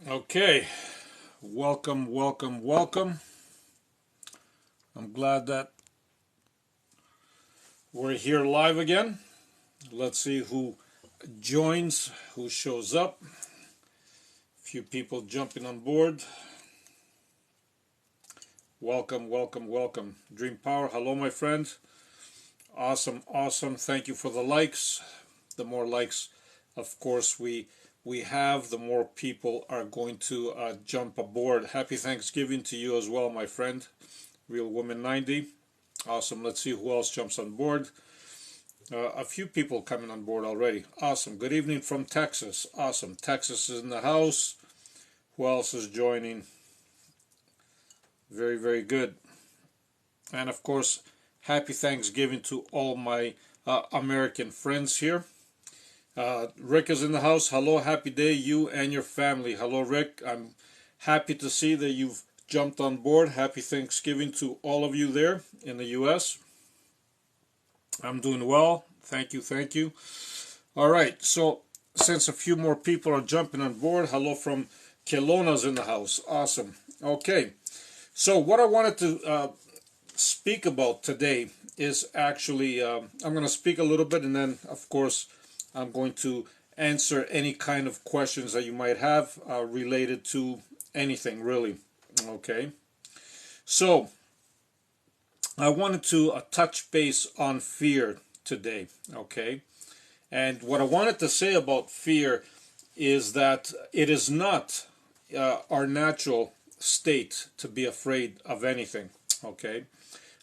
Okay, welcome. I'm glad that we're here live again. Let's see who joins, who shows up. A few people jumping on board. Welcome. Dream Power, hello, my friend. Awesome. Thank you for the likes. The more likes, of course, we have, the more people are going to jump aboard. Happy Thanksgiving to you as well, my friend. Real Woman 90. Awesome. Let's see who else jumps on board. A few people coming on board already. Awesome. Good evening from Texas. Awesome. Texas is in the house. Who else is joining? Very good. And of course, happy Thanksgiving to all my American friends here. Rick is in the house. Hello, happy day, you and your family. Hello, Rick. I'm happy to see that you've jumped on board. Happy Thanksgiving to all of you there in the U.S. I'm doing well. Thank you. All right, so since a few more people are jumping on board, hello from Kelowna's in the house. Awesome. Okay, so what I wanted to speak about today is actually, I'm going to speak a little bit, and then, of course, I'm going to answer any kind of questions that you might have related to anything, really. Okay, so I wanted to touch base on fear today, okay? And what I wanted to say about fear is that it is not our natural state to be afraid of anything, okay?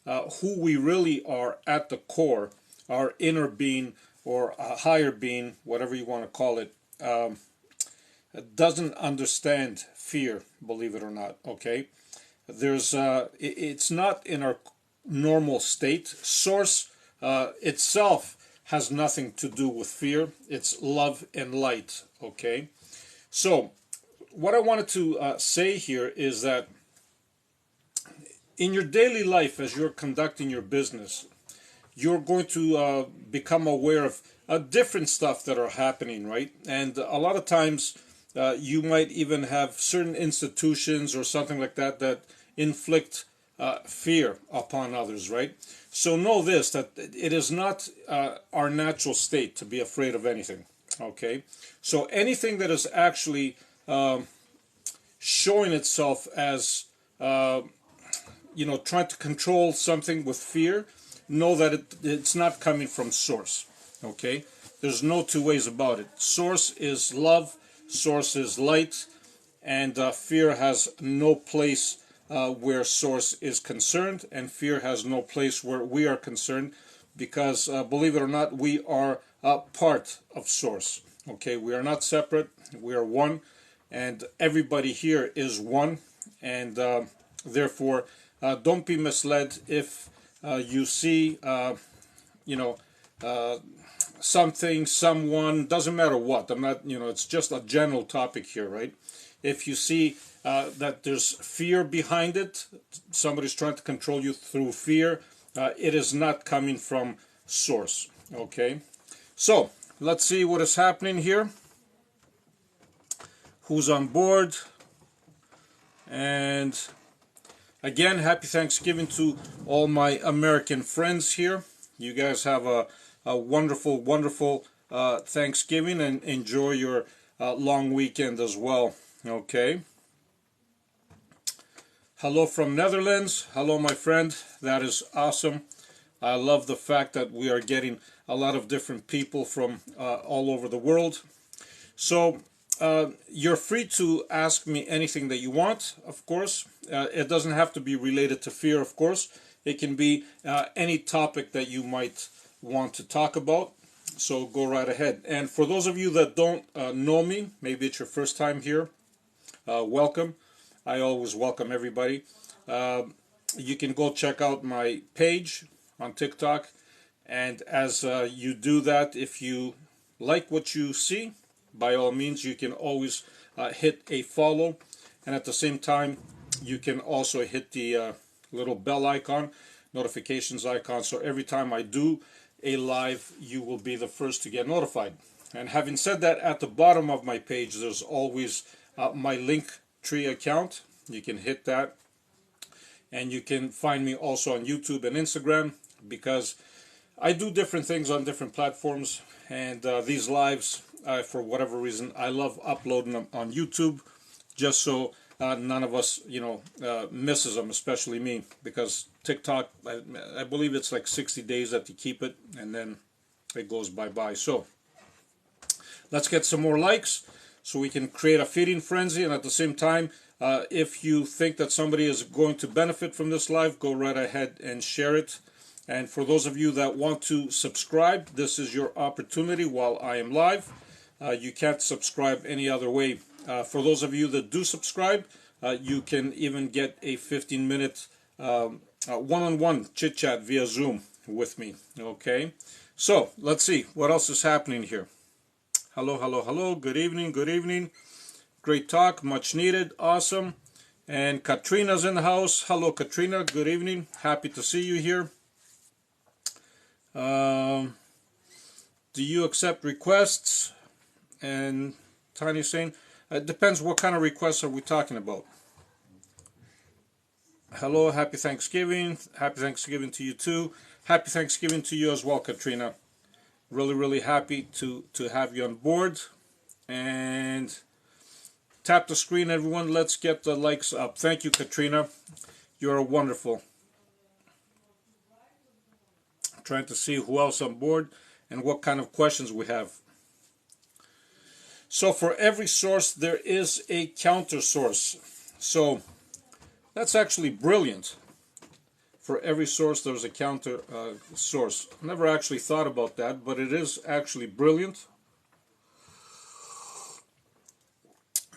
Who we really are at the core, our inner being or a higher being, whatever you want to call it, doesn't understand fear, believe it or not, okay? It's not in our normal state. Source itself has nothing to do with fear. It's love and light, okay? So what I wanted to say here is that in your daily life, as you're conducting your business, you're going to become aware of different stuff that are happening, right? And a lot of times you might even have certain institutions or something like that that inflict fear upon others, right? So know this, that it is not our natural state to be afraid of anything, okay? So anything that is actually showing itself as, trying to control something with fear, know that it's not coming from source, okay? There's no two ways about it. Source is love, source is light, and fear has no place where source is concerned, and fear has no place where we are concerned, because believe it or not, we are part of source, okay? We are not separate, we are one, and everybody here is one, and therefore don't be misled if you see something, someone, doesn't matter what. I'm not, it's just a general topic here, right? If you see that there's fear behind it, somebody's trying to control you through fear, it is not coming from source, okay? So let's see what is happening here. Who's on board? And again, happy Thanksgiving to all my American friends here. You guys have a wonderful Thanksgiving, and enjoy your long weekend as well. Okay. Hello from Netherlands. Hello, my friend. That is awesome. I love the fact that we are getting a lot of different people from all over the world. So you're free to ask me anything that you want, of course. It doesn't have to be related to fear, of course. It can be any topic that you might want to talk about. So go right ahead. And for those of you that don't know me, maybe it's your first time here, welcome. I always welcome everybody. You can go check out my page on TikTok. And as you do that, if you like what you see, by all means, you can always hit a follow. And at the same time, you can also hit the little bell icon, notifications icon. So every time I do a live, you will be the first to get notified. And having said that, at the bottom of my page, there's always my Linktree account. You can hit that, and you can find me also on YouTube and Instagram, because I do different things on different platforms, and these lives, for whatever reason, I love uploading them on YouTube, just so none of us, misses them, especially me, because TikTok, I believe it's like 60 days that you keep it, and then it goes bye-bye. So let's get some more likes so we can create a feeding frenzy, and at the same time, if you think that somebody is going to benefit from this live, go right ahead and share it. And for those of you that want to subscribe, this is your opportunity while I am live. You can't subscribe any other way. For those of you that do subscribe, you can even get a 15-minute one-on-one chit-chat via Zoom with me. Okay, so let's see what else is happening here. Hello, hello, hello. Good evening, good evening. Great talk, much needed, awesome. And Katrina's in the house. Hello, Katrina. Good evening. Happy to see you here. Do you accept requests? And Tanya saying, it depends what kind of requests are we talking about. Hello, happy Thanksgiving. Happy Thanksgiving to you too. Happy Thanksgiving to you as well, Katrina. Really, really happy to have you on board. And tap the screen, everyone. Let's get the likes up. Thank you, Katrina. You're wonderful. Trying to see who else on board and what kind of questions we have. So for every source, there is a counter source. So that's actually brilliant. For every source, there's a counter source. Never actually thought about that, but it is actually brilliant.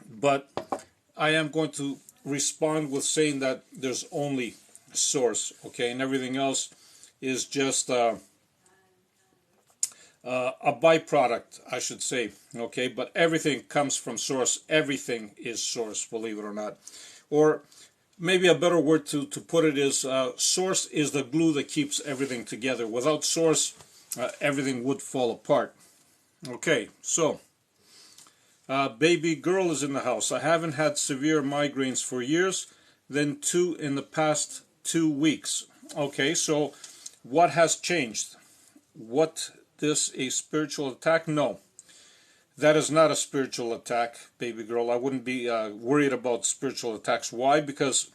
But I am going to respond with saying that there's only source, okay, and everything else is just a byproduct, I should say, okay, but everything comes from source. Everything is source, believe it or not. Or maybe a better word to put it is source is the glue that keeps everything together. Without source, everything would fall apart. Okay, so baby girl is in the house. I haven't had severe migraines for years, then 2 in the past 2 weeks. Okay, so what has changed? What this a spiritual attack? No, that is not a spiritual attack, baby girl. I wouldn't be worried about spiritual attacks. Why? Because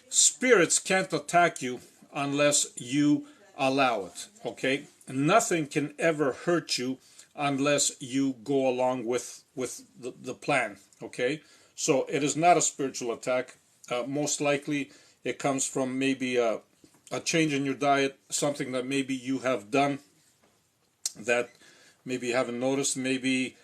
spirits can't attack you unless you allow it. Okay, nothing can ever hurt you unless you go along with the plan. Okay, so it is not a spiritual attack. Most likely it comes from maybe a change in your diet, something that maybe you have done that maybe you haven't noticed, maybe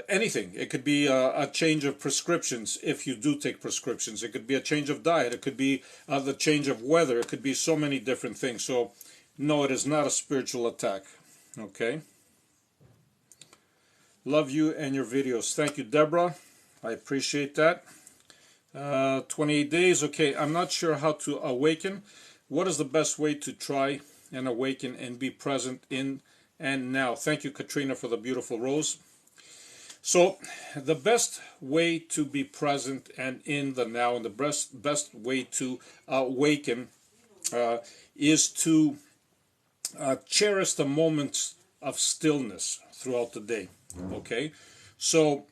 anything. It could be a change of prescriptions if you do take prescriptions. It could be a change of diet. It could be the change of weather. It could be so many different things. So no, it is not a spiritual attack. Okay. Love you and your videos. Thank you, Deborah. I appreciate that. 28 days. Okay, I'm not sure how to awaken. What is the best way to try and awaken and be present in and now? Thank you, Katrina, for the beautiful rose. So the best way to be present and in the now, and the best way to awaken is to cherish the moments of stillness throughout the day. Okay, so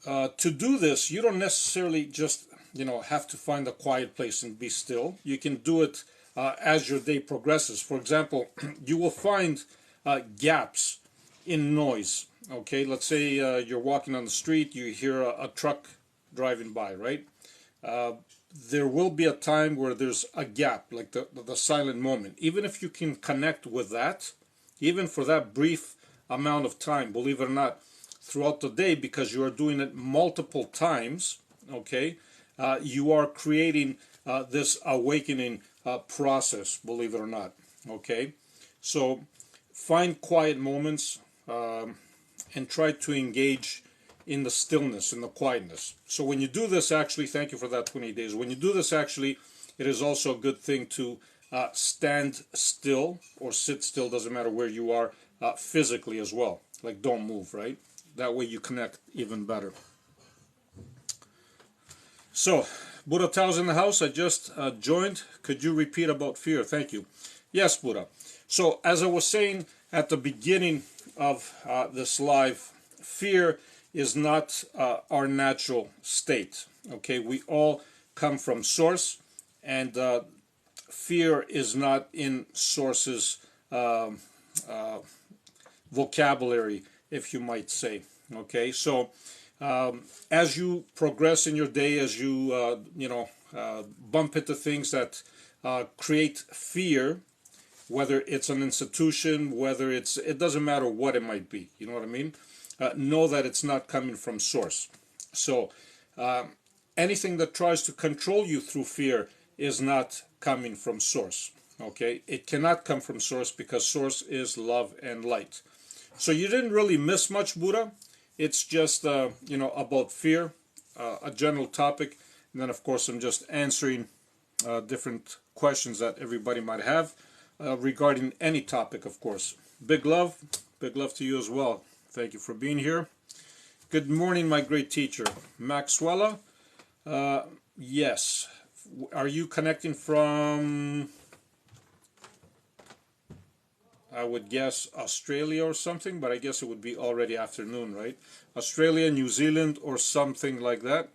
to do this, you don't necessarily just have to find a quiet place and be still. You can do it as your day progresses. For example, you will find gaps in noise. Okay, let's say you're walking on the street, you hear a truck driving by, right? There will be a time where there's a gap, like the silent moment. Even if you can connect with that, even for that brief amount of time, believe it or not, throughout the day, because you are doing it multiple times, okay, you are creating this awakening process, believe it or not. Okay, so find quiet moments and try to engage in the stillness, in the quietness. So when you do this, actually, thank you for that 20 days. When you do this, actually, it is also a good thing to stand still or sit still, doesn't matter where you are, physically as well. Like, don't move, right? That way you connect even better. So, Buddha Tao's in the house. I just joined. Could you repeat about fear? Thank you. Yes, Buddha. So, as I was saying at the beginning of this live, fear is not our natural state. Okay, we all come from source, and fear is not in source's vocabulary, if you might say. Okay, so as you progress in your day, as you bump into things that create fear, whether it's an institution, whether it doesn't matter what it might be, you know what I mean? Know that it's not coming from source. So anything that tries to control you through fear is not coming from source. Okay, it cannot come from source because source is love and light. So you didn't really miss much, Buddha. It's just about fear, a general topic, and then of course I'm just answering different questions that everybody might have regarding any topic, of course. Big love to you as well. Thank you for being here. Good morning, my great teacher, Maxwella. Yes. Are you connecting from, I would guess, Australia or something, but I guess it would be already afternoon, right? Australia, New Zealand, or something like that.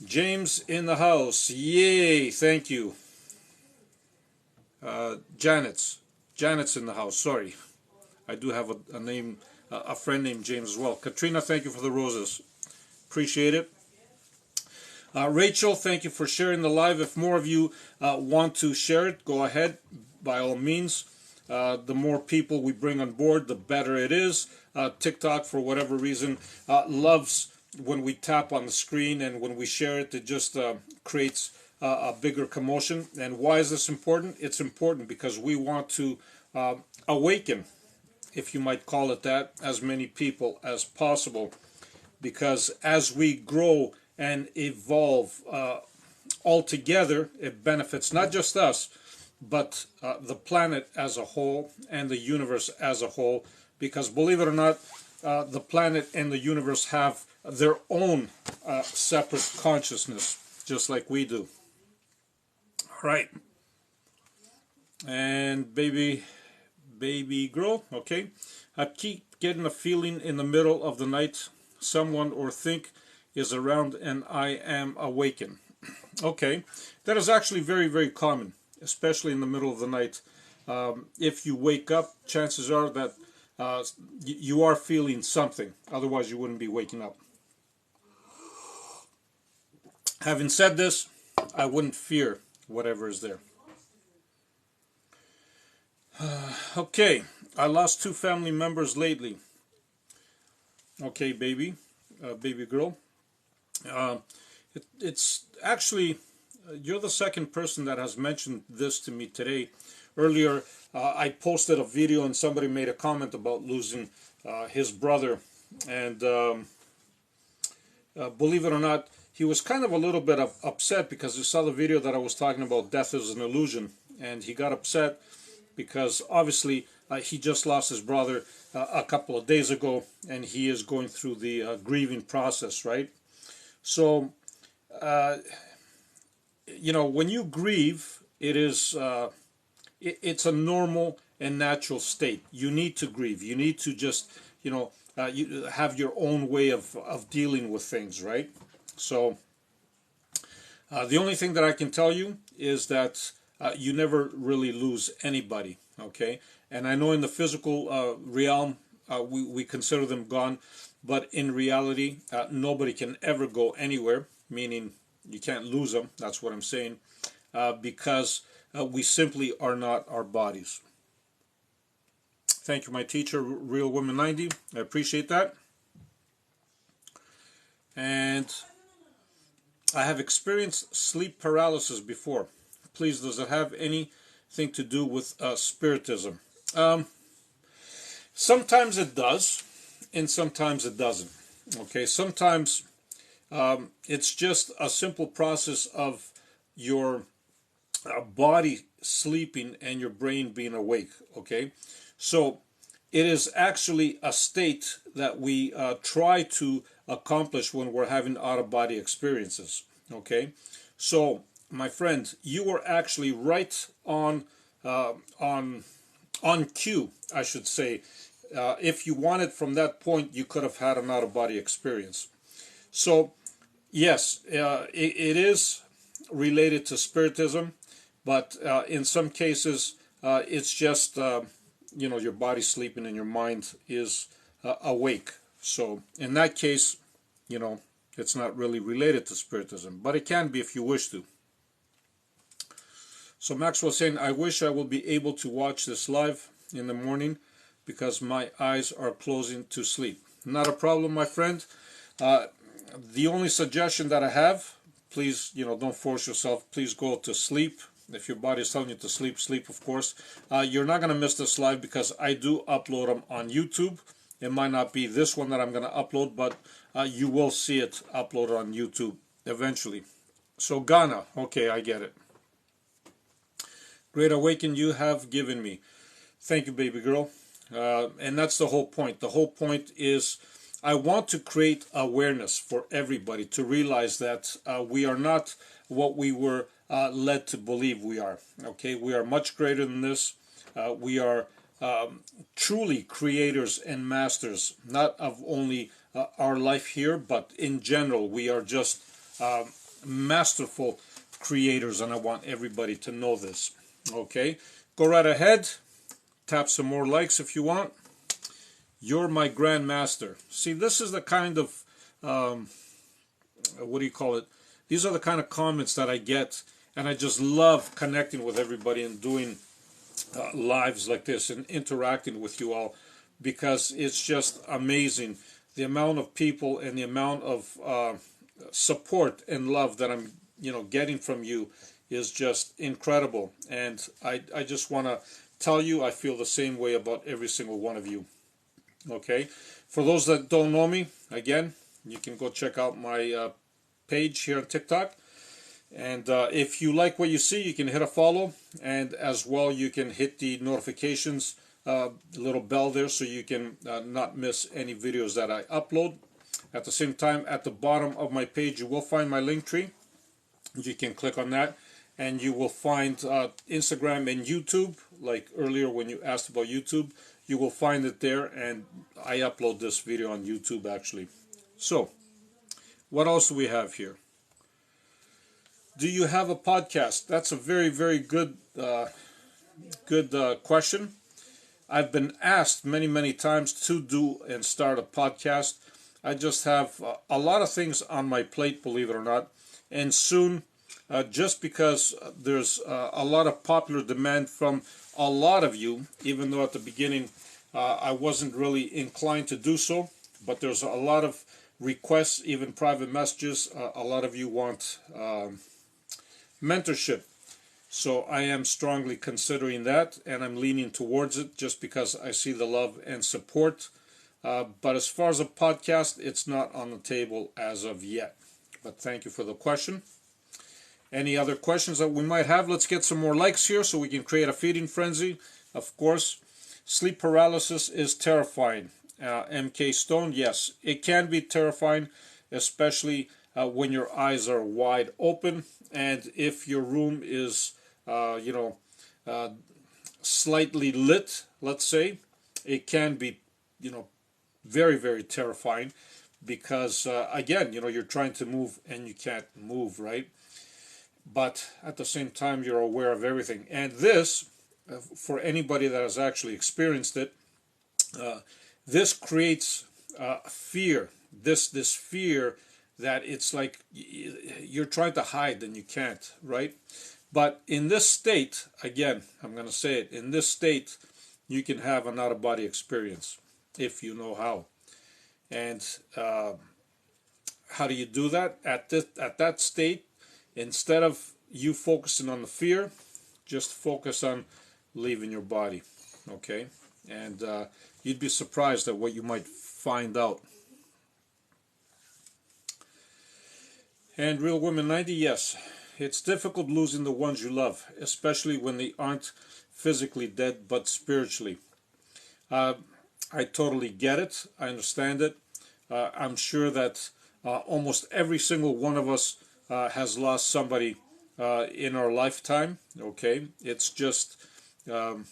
James in the house. Yay, thank you. Janet's in the house, sorry. I do have a name, a friend named James as well. Katrina, thank you for the roses. Appreciate it. Rachel, thank you for sharing the live. If more of you want to share it, go ahead, by all means. The more people we bring on board, the better it is. TikTok, for whatever reason, loves when we tap on the screen, and when we share it, it just creates a bigger commotion. And why is this important? It's important because we want to awaken, if you might call it that, as many people as possible. Because as we grow and evolve all together, it benefits not just us, but the planet as a whole and the universe as a whole. Because believe it or not, the planet and the universe have their own separate consciousness, just like we do. All right. And baby girl, okay. I keep getting a feeling in the middle of the night someone or think is around and I am awakened. Okay, that is actually very, very common, especially in the middle of the night. If you wake up, chances are that you are feeling something. Otherwise, you wouldn't be waking up. Having said this, I wouldn't fear whatever is there. Okay, I lost 2 family members lately. Okay, baby girl. It's actually, you're the second person that has mentioned this to me today. Earlier, I posted a video and somebody made a comment about losing his brother. And believe it or not, he was kind of a little bit upset because he saw the video that I was talking about death is an illusion. And he got upset because obviously he just lost his brother a couple of days ago, and he is going through the grieving process, right? So, when you grieve, it's a normal and natural state. You need to grieve. You need to just, you have your own way of dealing with things, right? So, the only thing that I can tell you is that you never really lose anybody, okay? And I know in the physical realm, we consider them gone, but in reality, nobody can ever go anywhere, meaning you can't lose them, that's what I'm saying, because we simply are not our bodies. Thank you, my teacher, Real Woman 90. I appreciate that. And I have experienced sleep paralysis before. Please, does it have anything to do with spiritism? Sometimes it does, and sometimes it doesn't. Okay, sometimes it's just a simple process of your body sleeping and your brain being awake. Okay, so it is actually a state that we try to accomplish when we're having out-of-body experiences. Okay, so my friend, you are actually right uh, on on cue, I should say. If you wanted from that point, you could have had an out-of-body experience. So yes, it is related to spiritism, but in some cases, it's just your body sleeping and your mind is awake. So in that case, you know, it's not really related to spiritism, but it can be if you wish to. So Maxwell saying, I wish I will be able to watch this live in the morning because my eyes are closing to sleep. Not a problem, my friend. The only suggestion that I have, please, don't force yourself. Please go to sleep. If your body is telling you to sleep, sleep, of course. You're not going to miss this live because I do upload them on YouTube. It might not be this one that I'm going to upload, but you will see it uploaded on YouTube eventually. So Ghana, okay, I get it. Great awakening you have given me. Thank you, baby girl. And that's the whole point. The whole point is I want to create awareness for everybody to realize that we are not what we were led to believe we are. Okay, we are much greater than this. We are truly creators and masters, not of only our life here, but in general. We are just masterful creators, and I want everybody to know this. Okay, go right ahead. Tap some more likes if you want. You're my grandmaster. See, this is the kind of, what do you call it? These are the kind of comments that I get, and I just love connecting with everybody and doing lives like this and interacting with you all, because it's just amazing the amount of people and the amount of support and love that I'm getting from you is just incredible. And I just want to tell you I feel the same way about every single one of you. Okay, for those that don't know me, again, you can go check out my page here on TikTok. And if you like what you see, you can hit a follow, and as well you can hit the notifications little bell there so you can not miss any videos that I upload. At the same time, at the bottom of my page you will find my link tree. You can click on that and you will find Instagram and YouTube. Like earlier when you asked about YouTube, you will find it there, and I upload this video on YouTube actually. So what else do we have here? Do you have a podcast? That's a very, very good question. I've been asked many, many times to do and start a podcast. I just have a lot of things on my plate, believe it or not. And soon, just because there's a lot of popular demand from a lot of you, even though at the beginning I wasn't really inclined to do so, but there's a lot of requests, even private messages. A lot of you want mentorship. So I am strongly considering that, and I'm leaning towards it just because I see the love and support. But as far as a podcast, it's not on the table as of yet. But thank you for the question. Any other questions that we might have? Let's get some more likes here so we can create a feeding frenzy. Of course, sleep paralysis is terrifying. MK Stone, yes, it can be terrifying, especially when your eyes are wide open, and if your room is slightly lit, let's say, it can be very, very terrifying, because again, you're trying to move and you can't move, right? But at the same time you're aware of everything. And this, for anybody that has actually experienced it, this creates fear, this fear that it's like you're trying to hide and you can't, right? But in this state, again, I'm going to say it, in this state, you can have an out-of-body experience if you know how. And how do you do that? At that state, instead of you focusing on the fear, just focus on leaving your body, okay? And you'd be surprised at what you might find out. And Real Women 90, yes, it's difficult losing the ones you love, especially when they aren't physically dead but spiritually. I totally get it. I understand it. I'm sure that almost every single one of us has lost somebody in our lifetime. Okay, it's just um,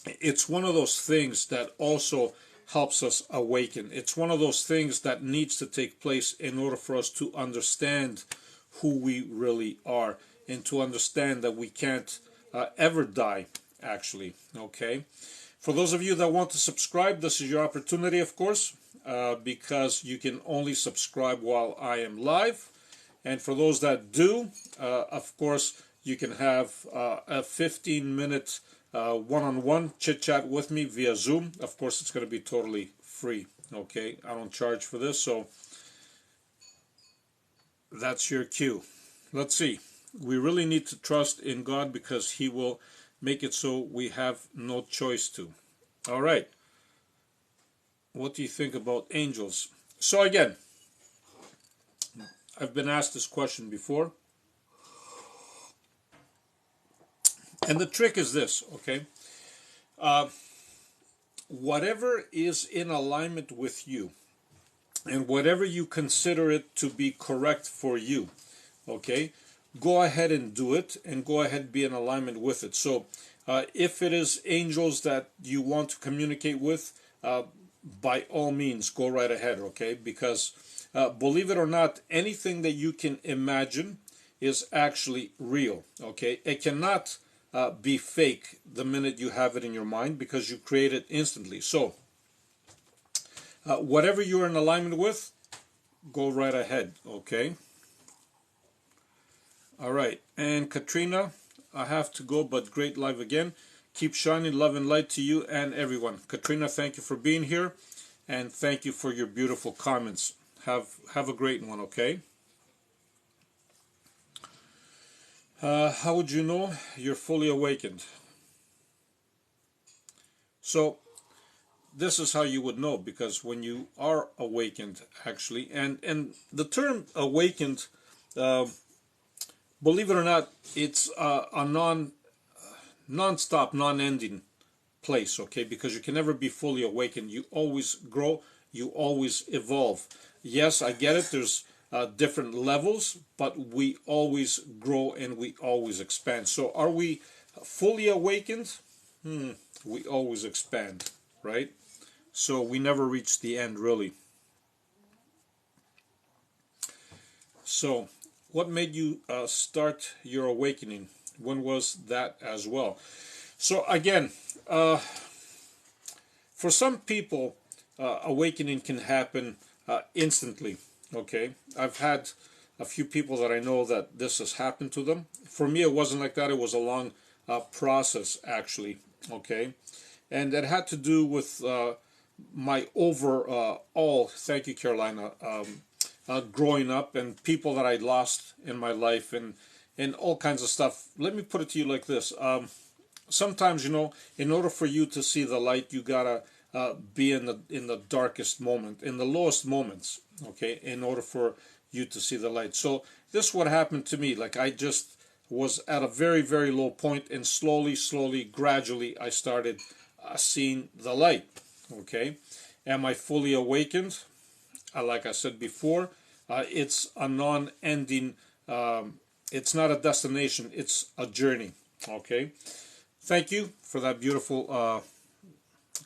it's one of those things that also helps us awaken. It's one of those things that needs to take place in order for us to understand who we really are and to understand that we can't ever die, actually. Okay. For those of you that want to subscribe, this is your opportunity, of course, because you can only subscribe while I am live. And for those that do, of course, you can have a 15-minute one-on-one chit-chat with me via Zoom. Of course, it's going to be totally free. Okay, I don't charge for this, so that's your cue. Let's see. We really need to trust in God because He will make it so we have no choice to. All right. What do you think about angels? So again, I've been asked this question before. And the trick is this, okay? Whatever is in alignment with you and whatever you consider it to be correct for you, okay, go ahead and do it and go ahead and be in alignment with it. So if it is angels that you want to communicate with, by all means, go right ahead, okay? Because believe it or not, anything that you can imagine is actually real, okay? It cannot be fake the minute you have it in your mind because you create it instantly. So whatever you're in alignment with, go right ahead, okay? All right, and Katrina, I have to go, but great live again. Keep shining, love and light to you and everyone. Katrina, thank you for being here, and thank you for your beautiful comments. Have a great one, okay? How would you know you're fully awakened? So this is how you would know, because when you are awakened, actually, and the term awakened, uh, believe it or not, it's a non-stop, non-ending place, okay? Because you can never be fully awakened. You always grow, you always evolve. Yes, I get it. There's different levels, but we always grow and we always expand. So are we fully awakened? We always expand, right? So we never reach the end, really. So what made you start your awakening? When was that as well? So again, for some people, awakening can happen instantly. Okay, I've had a few people that I know that this has happened to them. For me, it wasn't like that. It was a long process, actually. Okay, and that had to do with my overall. Thank you, Carolina. Growing up and people that I lost in my life and all kinds of stuff. Let me put it to you like this. Sometimes, in order for you to see the light, you gotta be in the darkest moment, in the lowest moments, okay, in order for you to see the light. So this is what happened to me. Like, I just was at a very, very low point, and slowly, gradually, I started seeing the light. Okay, am I fully awakened? Like I said before, it's a non-ending. It's not a destination; it's a journey. Okay. Thank you for that beautiful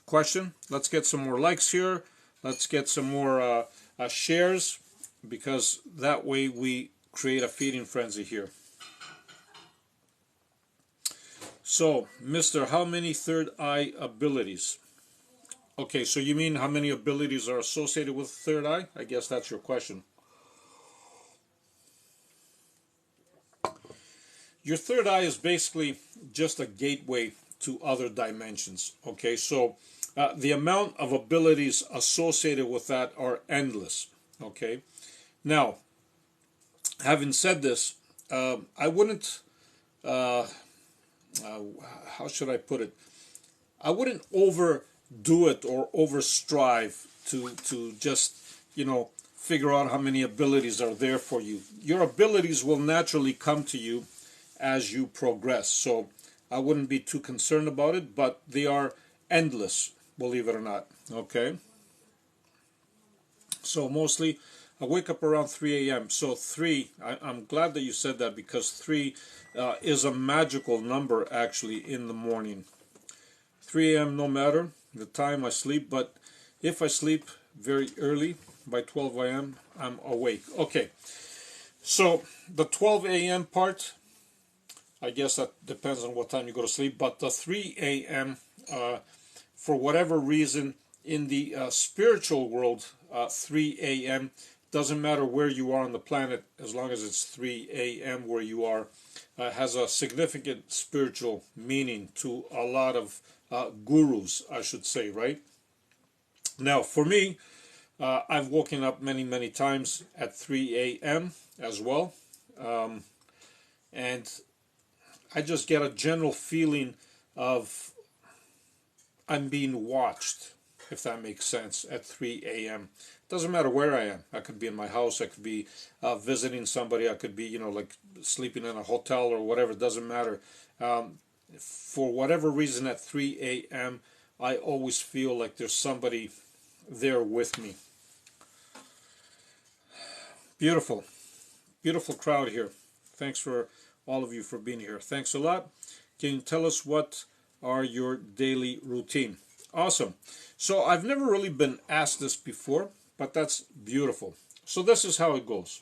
question. Let's get some more likes here. Let's get some more shares, because that way we create a feeding frenzy here. So, Mr. How many third eye abilities? Okay, so you mean how many abilities are associated with third eye? I guess that's your question. Your third eye is basically just a gateway to other dimensions. Okay, so the amount of abilities associated with that are endless. Okay, now, having said this, I wouldn't, uh, how should I put it? I wouldn't overdo it or over strive to just, figure out how many abilities are there for you. Your abilities will naturally come to you as you progress. So I wouldn't be too concerned about it, but they are endless. believe it or not. Okay, so mostly I wake up around 3 a.m. So I'm glad that you said that, because 3 is a magical number actually in the morning. 3 a.m. no matter the time I sleep, but if I sleep very early, by 12 a.m. I'm awake. Okay, so the 12 a.m. part, I guess that depends on what time you go to sleep, but the 3 a.m. For whatever reason, in the spiritual world, 3 a.m. doesn't matter where you are on the planet, as long as it's 3 a.m. where you are, has a significant spiritual meaning to a lot of gurus, I should say, right? Now, for me, I've woken up many, many times at 3 a.m. as well, and I just get a general feeling of I'm being watched, if that makes sense, at 3 a.m. Doesn't matter where I am. I could be in my house. I could be visiting somebody. I could be, like sleeping in a hotel or whatever. It doesn't matter. For whatever reason, at 3 a.m., I always feel like there's somebody there with me. Beautiful. Beautiful crowd here. Thanks for all of you for being here. Thanks a lot. Can you tell us what are your daily routine? Awesome. So I've never really been asked this before, but that's beautiful. So this is how it goes.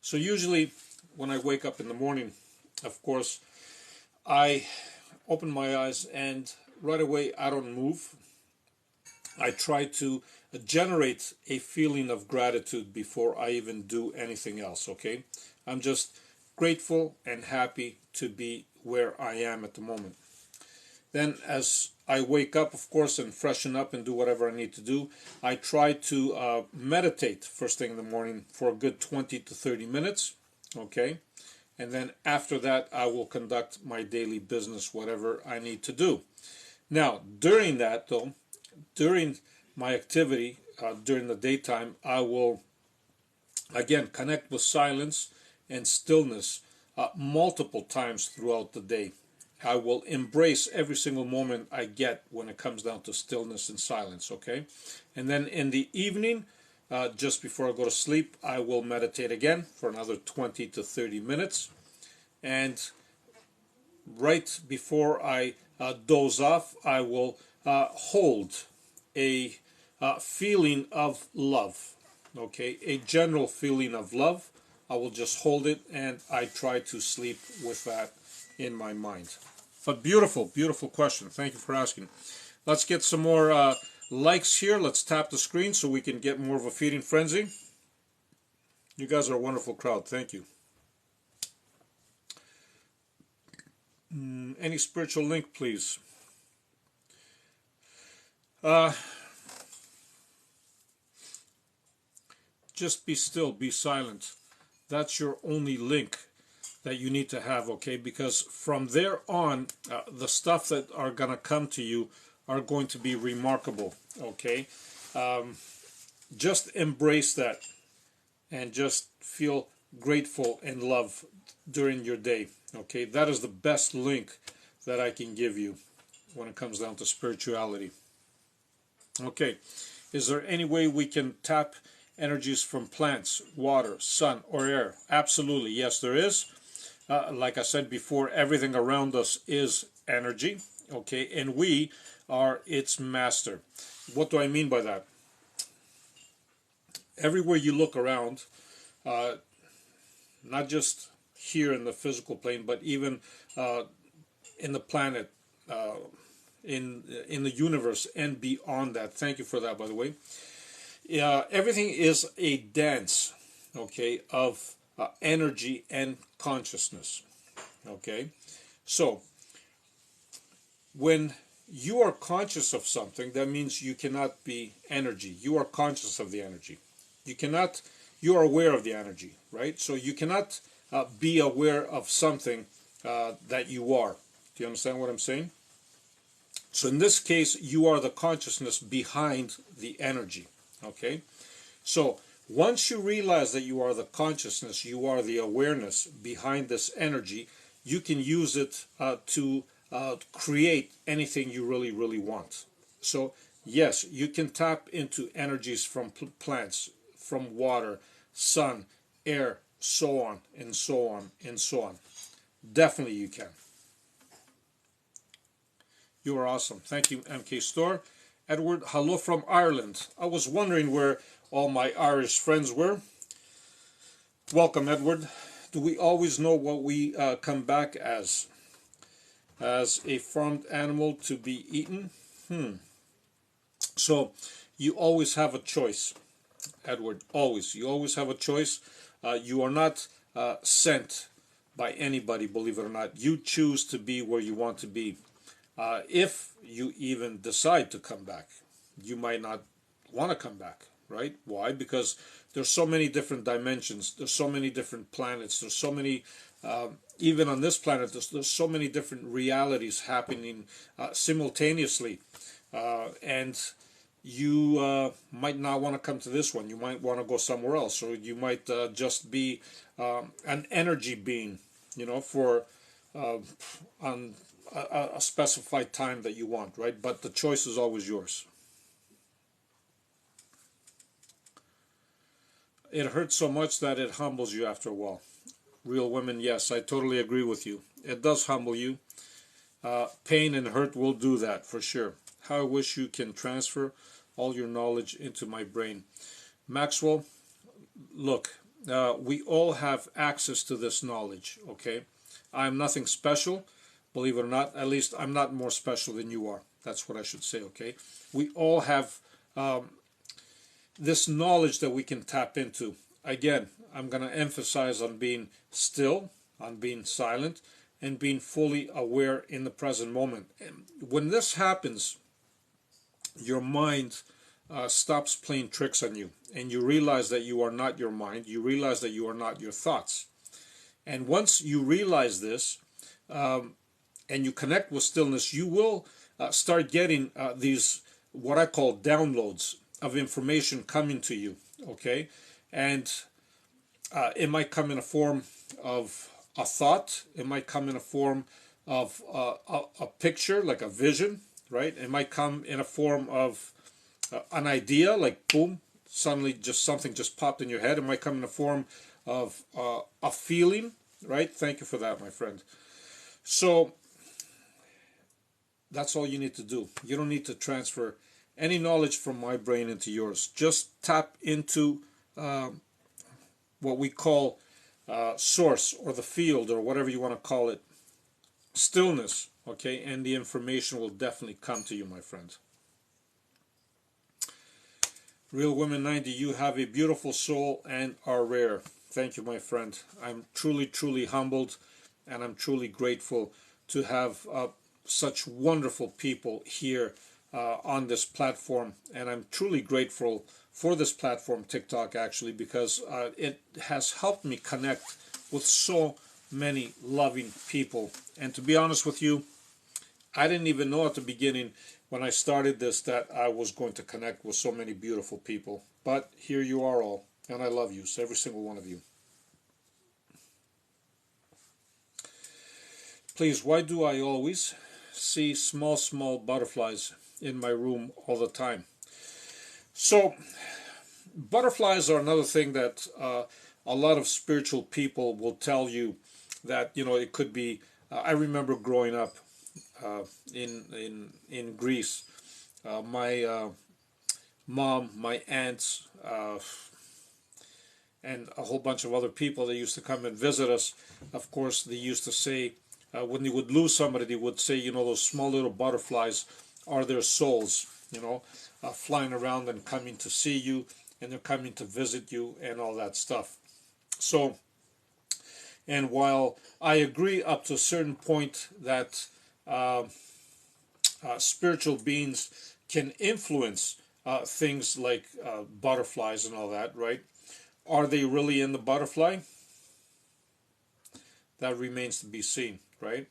So usually when I wake up in the morning, of course, I open my eyes and right away I don't move. I try to generate a feeling of gratitude before I even do anything else, okay? I'm just grateful and happy to be where I am at the moment. Then as I wake up, of course, and freshen up and do whatever I need to do, I try to meditate first thing in the morning for a good 20 to 30 minutes, okay? And then after that, I will conduct my daily business, whatever I need to do. Now, during that, though, during my activity, during the daytime, I will, again, connect with silence and stillness multiple times throughout the day. I will embrace every single moment I get when it comes down to stillness and silence, okay? And then in the evening, just before I go to sleep, I will meditate again for another 20 to 30 minutes. And right before I doze off, I will hold a feeling of love, okay? A general feeling of love. I will just hold it and I try to sleep with that in my mind. But beautiful, beautiful question. Thank you for asking. Let's get some more likes here. Let's tap the screen so we can get more of a feeding frenzy. You guys are a wonderful crowd. Thank you. Any spiritual link, please? Just be still, be silent. That's your only link that you need to have, okay? Because from there on, the stuff that are going to come to you are going to be remarkable, okay? Just embrace that and just feel grateful and love during your day, okay? That is the best link that I can give you when it comes down to spirituality. Okay, is there any way we can tap energies from plants, water, sun, or air? Absolutely, yes, there is. Like I said before, everything around us is energy, okay, and we are its master. What do I mean by that? Everywhere you look around, not just here in the physical plane, but even in the planet, in the universe, and beyond that. Thank you for that, by the way. Everything is a dance, okay, of energy and consciousness, okay? So, when you are conscious of something, that means you cannot be energy. You are conscious of the energy. You are aware of the energy, right? So you cannot be aware of something that you are. Do you understand what I'm saying? So in this case, you are the consciousness behind the energy, okay? So once you realize that you are the consciousness, you are the awareness behind this energy, you can use it to create anything you really, really want. So yes, you can tap into energies from plants, from water, sun, air, so on and so on and so on. Definitely you can. You are awesome. Thank you, MK Store. Edward, hello from Ireland. I was wondering where all my Irish friends were. Welcome, Edward. Do we always know what we come back as? As a farmed animal to be eaten? So you always have a choice, Edward. Always. You always have a choice. You are not sent by anybody, believe it or not. You choose to be where you want to be. If you even decide to come back, you might not want to come back, right? Why? Because there's so many different dimensions. There's so many different planets. There's so many, even on this planet, there's so many different realities happening simultaneously. And you might not want to come to this one. You might want to go somewhere else. Or you might just be an energy being, for on a specified time that you want, right? But the choice is always yours. It hurts so much that it humbles you after a while. Real women, yes, I totally agree with you. It does humble you. Pain and hurt will do that for sure. How I wish you can transfer all your knowledge into my brain. Maxwell, look, we all have access to this knowledge, okay? I'm nothing special. Believe it or not, at least I'm not more special than you are. That's what I should say, okay? We all have this knowledge that we can tap into. Again, I'm going to emphasize on being still, on being silent, and being fully aware in the present moment. And when this happens, your mind stops playing tricks on you, and you realize that you are not your mind. You realize that you are not your thoughts. And once you realize this, and you connect with stillness, you will start getting these, what I call downloads of information coming to you, okay? And it might come in a form of a thought. It might come in a form of a picture, like a vision, right? It might come in a form of an idea, like boom, suddenly just something just popped in your head. It might come in a form of a feeling, right? Thank you for that, my friend. So that's all you need to do. You don't need to transfer any knowledge from my brain into yours. Just tap into what we call source, or the field, or whatever you want to call it, stillness, okay? And the information will definitely come to you, my friend. Real Women 90, you have a beautiful soul and are rare. Thank you, my friend. I'm truly, truly humbled, and I'm truly grateful to have such wonderful people here on this platform. And I'm truly grateful for this platform, TikTok, actually, because it has helped me connect with so many loving people. And to be honest with you, I didn't even know at the beginning when I started this that I was going to connect with so many beautiful people. But here you are all, and I love you, so every single one of you. Please, why do I always see small, small butterflies in my room all the time? So, butterflies are another thing that a lot of spiritual people will tell you that, it could be. I remember growing up in Greece. My mom, my aunts, and a whole bunch of other people that used to come and visit us. Of course, they used to say, when they would lose somebody, they would say, those small little butterflies are their souls, flying around and coming to see you, and they're coming to visit you, and all that stuff. So, and while I agree up to a certain point that spiritual beings can influence things like butterflies and all that, right? Are they really in the butterfly? That remains to be seen, right?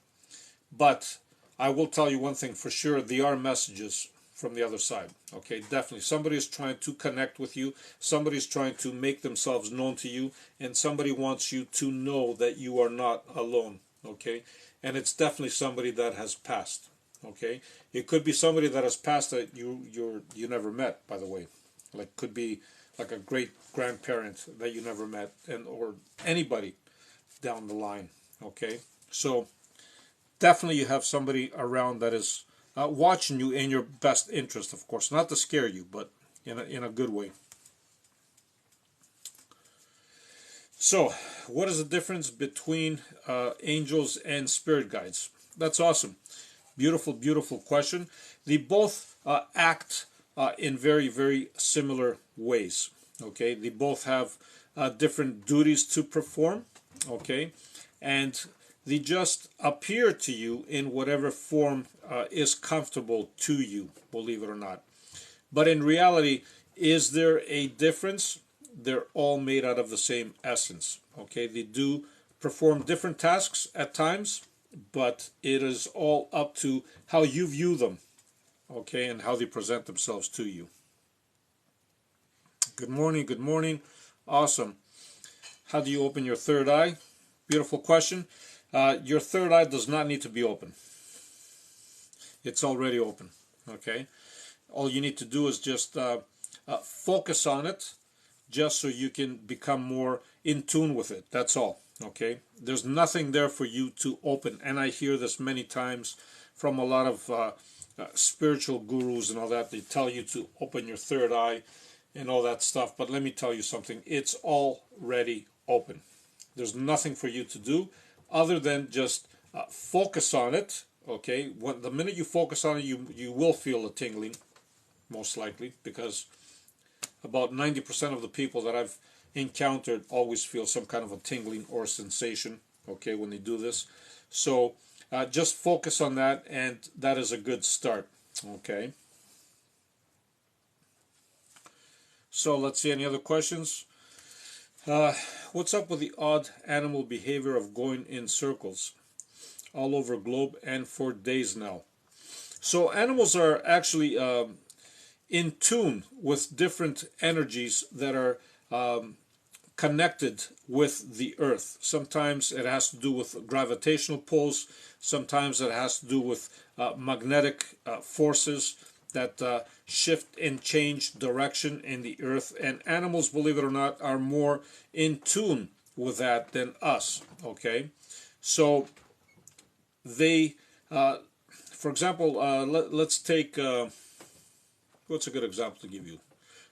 But I will tell you one thing for sure, there are messages from the other side, okay? Definitely. Somebody is trying to connect with you. Somebody is trying to make themselves known to you. And somebody wants you to know that you are not alone. okay? And it's definitely somebody that has passed, okay? It could be somebody that has passed that you never met, by the way. Like, could be like a great grandparent that you never met, and or anybody down the line, okay? So definitely you have somebody around that is watching you in your best interest, of course, not to scare you, but in a good way. So, what is the difference between angels and spirit guides? That's awesome. Beautiful, beautiful question. They both act in very, very similar ways. Okay, they both have different duties to perform. Okay, and they just appear to you in whatever form is comfortable to you, believe it or not. But in reality, is there a difference? They're all made out of the same essence. Okay, they do perform different tasks at times, but it is all up to how you view them, okay, and how they present themselves to you. Good morning, good morning. Awesome. How do you open your third eye? Beautiful question. Your third eye does not need to be open. It's already open, okay? All you need to do is just focus on it, just so you can become more in tune with it. That's all, okay? There's nothing there for you to open, and I hear this many times from a lot of spiritual gurus and all that. They tell you to open your third eye and all that stuff, but let me tell you something. It's already open. There's nothing for you to do other than just focus on it, okay? The minute you focus on it, you will feel a tingling, most likely, because about 90% of the people that I've encountered always feel some kind of a tingling or sensation, okay, when they do this. So just focus on that, and that is a good start, okay? So let's see, any other questions? What's up with the odd animal behavior of going in circles all over globe and for days now? So animals are actually in tune with different energies that are connected with the earth. Sometimes it has to do with gravitational pulls, sometimes it has to do with magnetic forces that shift and change direction in the earth. And animals, believe it or not, are more in tune with that than us, okay? So they, for example, let's take, what's a good example to give you?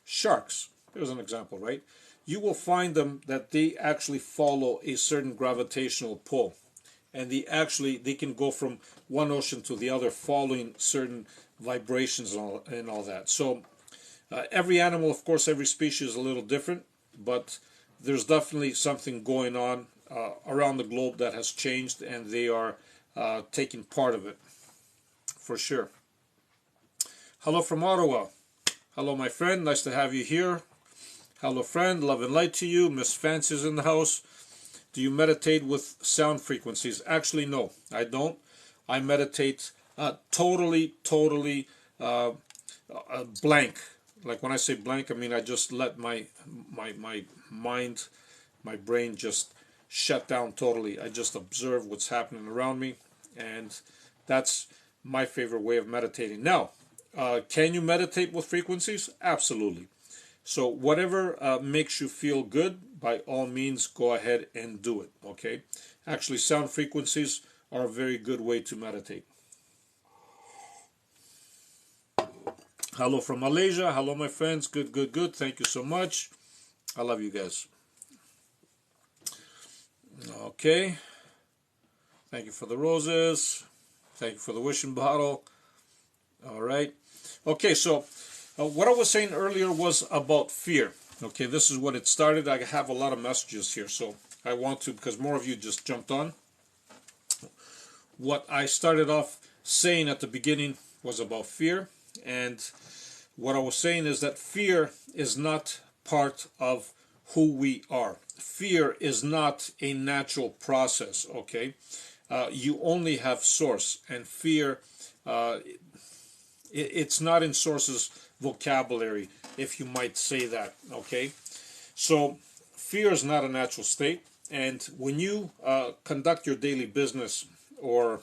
Sharks. There's an example, right? You will find them that they actually follow a certain gravitational pull, and they can go from one ocean to the other following certain vibrations and all that. So every animal, of course, every species is a little different, but there's definitely something going on around the globe that has changed, and they are taking part of it for sure. Hello from Ottawa. Hello, my friend. Nice to have you here. Hello, friend. Love and light to you. Miss Fancy's in the house. Do you meditate with sound frequencies? Actually, no, I don't. I meditate totally blank. Like when I say blank, I mean I just let my mind, my brain just shut down totally. I just observe what's happening around me, and that's my favorite way of meditating. Now, can you meditate with frequencies? Absolutely. So whatever makes you feel good, by all means, go ahead and do it, okay? Actually, sound frequencies are a very good way to meditate. Hello from Malaysia. Hello, my friends. Good, good, good. Thank you so much. I love you guys. Okay. Thank you for the roses. Thank you for the wishing bottle. All right. Okay, so what I was saying earlier was about fear. Okay, this is what it started. I have a lot of messages here, so I want to, because more of you just jumped on. What I started off saying at the beginning was about fear, and what I was saying is that fear is not part of who we are. Fear is not a natural process, okay? You only have source, and fear, it's not in source's vocabulary, if you might say that, okay? So fear is not a natural state. And when you conduct your daily business or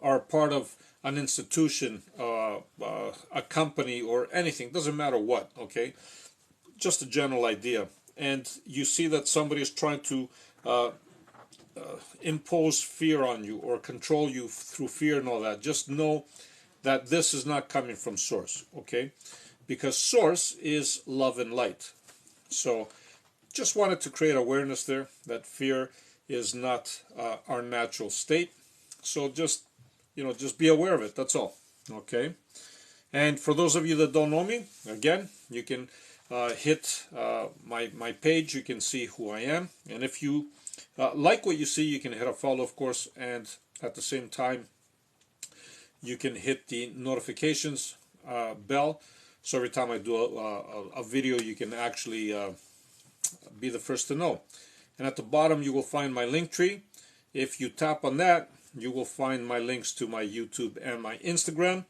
are part of an institution, a company, or anything, doesn't matter what, okay? Just a general idea. And you see that somebody is trying to uh, impose fear on you or control you through fear and all that, just know that this is not coming from source, okay? Because source is love and light. So just wanted to create awareness there that fear is not our natural state. So just be aware of it. That's all. Okay. And for those of you that don't know me, again, you can hit my page. You can see who I am. And if you like what you see, you can hit a follow, of course. And at the same time, you can hit the notifications bell. So every time I do a video, you can actually be the first to know. And at the bottom, you will find my link tree. If you tap on that, you will find my links to my YouTube and my Instagram,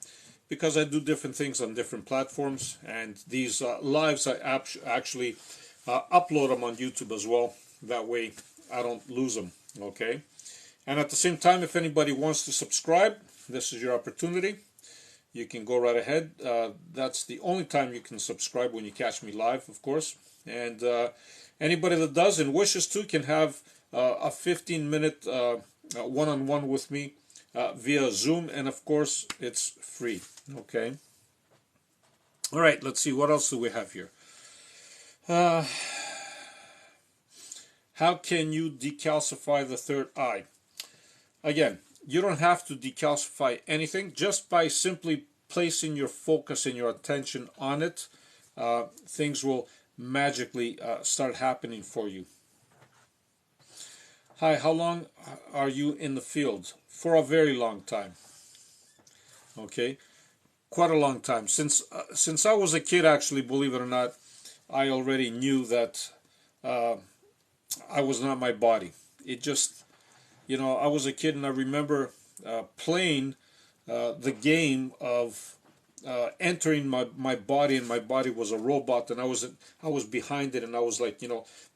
because I do different things on different platforms. And these lives, I actually upload them on YouTube as well. That way, I don't lose them. Okay. And at the same time, if anybody wants to subscribe, this is your opportunity. You can go right ahead. That's the only time you can subscribe, when you catch me live, of course. And anybody that does and wishes to can have a 15-minute one-on-one with me via Zoom. And of course, it's free. Okay. All right, let's see. What else do we have here? How can you decalcify the third eye? Again, you don't have to decalcify anything. Just by simply placing your focus and your attention on it, things will magically start happening for you. Hi, how long are you in the field? For a very long time. Okay, quite a long time. Since I was a kid, actually, believe it or not, I already knew that I was not my body. It just, I was a kid, and I remember playing the game of entering my body, and my body was a robot, and I was behind it, and I was like,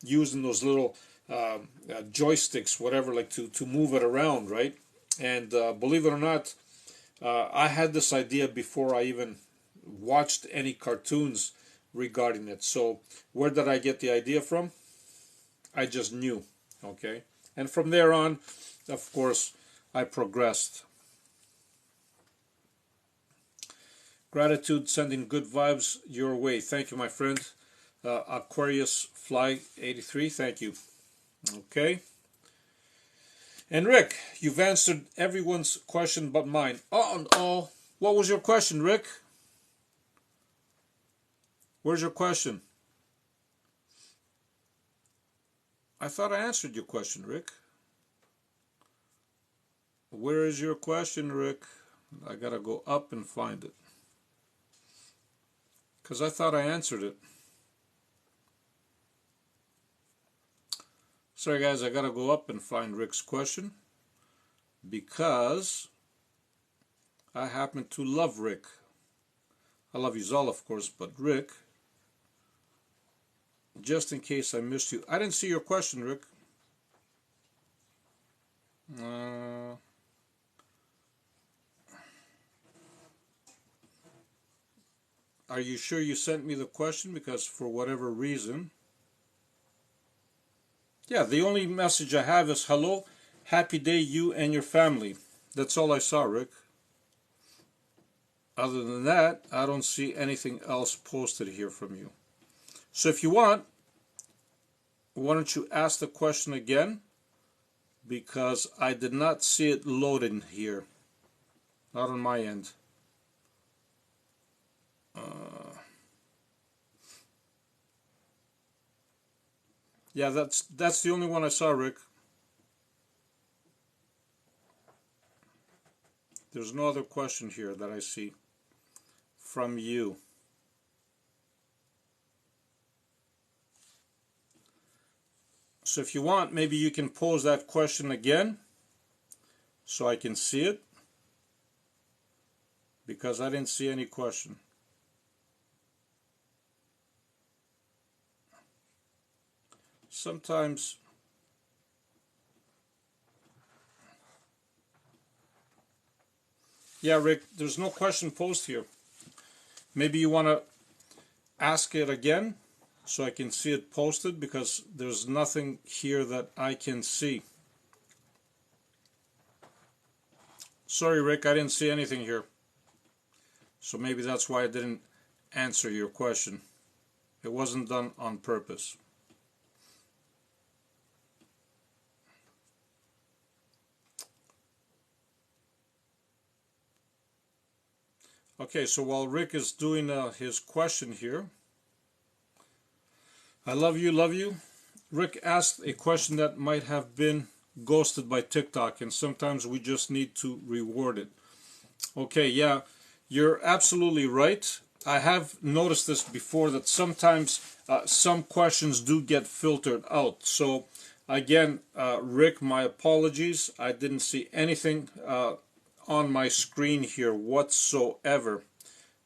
using those little joysticks, whatever, like to move it around, right? And believe it or not, I had this idea before I even watched any cartoons regarding it. So where did I get the idea from? I just knew. Okay, and from there on, of course, I progressed. Gratitude, sending good vibes your way. Thank you, my friend. Aquarius Fly 83, thank you. Okay. And Rick, you've answered everyone's question but mine. Oh, what was your question, Rick? Where's your question? I thought I answered your question, Rick. Where is your question, Rick? I gotta go up and find it, because I thought I answered it. Sorry guys, I gotta go up and find Rick's question, because I happen to love Rick. I love you all, of course, but Rick, just in case I missed you. I didn't see your question, Rick. Are you sure you sent me the question? Because for whatever reason... Yeah, the only message I have is, hello, happy day, you and your family. That's all I saw, Rick. Other than that, I don't see anything else posted here from you. So if you want, why don't you ask the question again? Because I did not see it loading here. Not on my end. Yeah, that's the only one I saw, Rick. There's no other question here that I see from you. So if you want, maybe you can pose that question again so I can see it, because I didn't see any question. sometimes yeah, Rick, there's no question posed here. Maybe you want to ask it again so I can see it posted, because there's nothing here that I can see. Sorry, Rick, I didn't see anything here. So maybe that's why I didn't answer your question. It wasn't done on purpose. Okay, so while Rick is doing his question here, I love you, love you. Rick asked a question that might have been ghosted by TikTok, and sometimes we just need to reward it. Okay, yeah, you're absolutely right. I have noticed this before, that sometimes some questions do get filtered out. So again, Rick, my apologies. I didn't see anything on my screen here whatsoever.